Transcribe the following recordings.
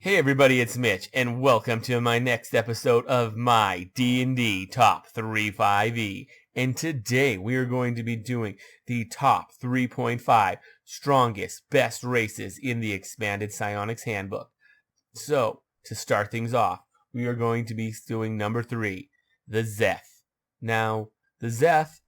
Hey everybody, it's Mitch, and welcome to my next episode of my D&D Top 3 5e. And today we are going to be doing the top 3.5 strongest, best races in the Expanded Psionics Handbook. So, to start things off, we are going to be doing number 3, the Zeth. Now, the Zeth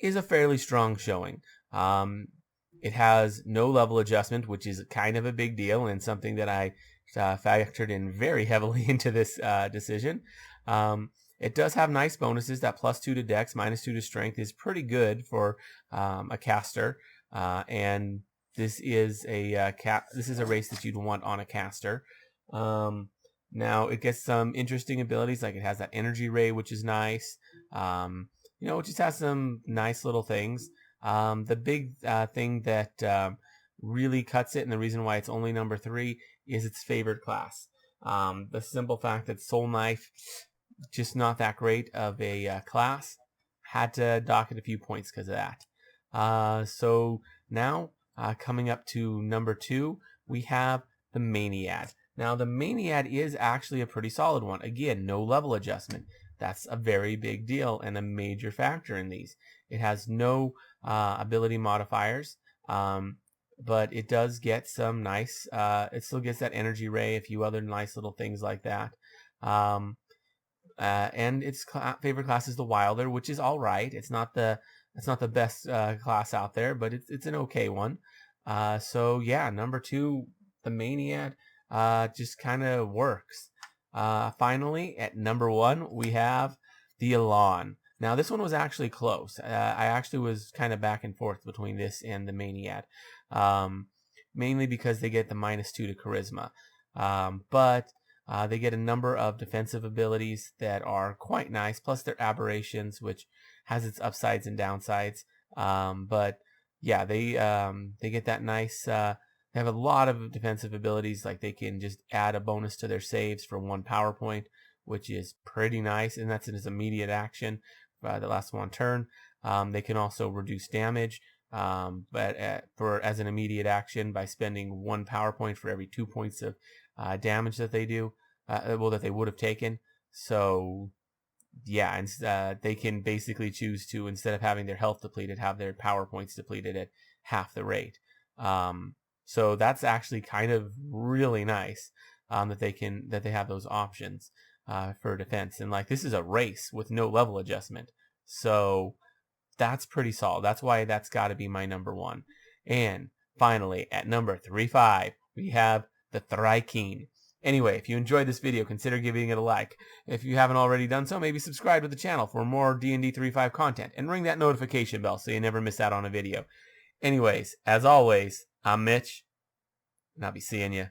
is a fairly strong showing. It has no level adjustment, which is kind of a big deal and something that I factored in very heavily into this decision. It does have nice bonuses. That +2 to Dex, -2 to Strength is pretty good for a caster, and this is a race that you'd want on a caster. Now it gets some interesting abilities, like it has that energy ray, which is nice. It just has some nice little things. The big thing that really cuts it, and the reason why it's only number 3, is its favored class. The simple fact that Soul Knife, just not that great of a class, had to dock it a few points because of that. So now, coming up to number 2, we have the Maniac. Now, the Maniac is actually a pretty solid one. Again, no level adjustment. That's a very big deal and a major factor in these. It has no ability modifiers, but it does get some nice, it still gets that energy ray, a few other nice little things like that. And its favorite class is the Wilder, which is all right. It's not the best class out there, but it's an okay one. So yeah, number 2, the Maniac, just kind of works. Finally, at number 1, we have the Elan. Now, this one was actually close. I actually was kind of back and forth between this and the Maniac, mainly because they get the -2 to Charisma. But they get a number of defensive abilities that are quite nice, plus their aberrations, which has its upsides and downsides. But yeah, they get that nice. They have a lot of defensive abilities, like they can just add a bonus to their saves for 1 power point, which is pretty nice, and that's in its immediate action. The last one turn. They can also reduce damage, but as an immediate action by spending 1 power point for every 2 points of damage that they do, that they would have taken. So yeah, and they can basically choose to, instead of having their health depleted, have their power points depleted at half the rate. So that's actually kind of really nice, that they have those options for defense. And like, this is a race with no level adjustment, so that's pretty solid. That's why that's got to be my number 1. And finally, at number 3.5, we have the Thrykean. Anyway, if you enjoyed this video, consider giving it a like. If you haven't already done so, maybe subscribe to the channel for more D&D 3.5 content, and ring that notification bell so you never miss out on a video. Anyways, as always, I'm Mitch, and I'll be seeing you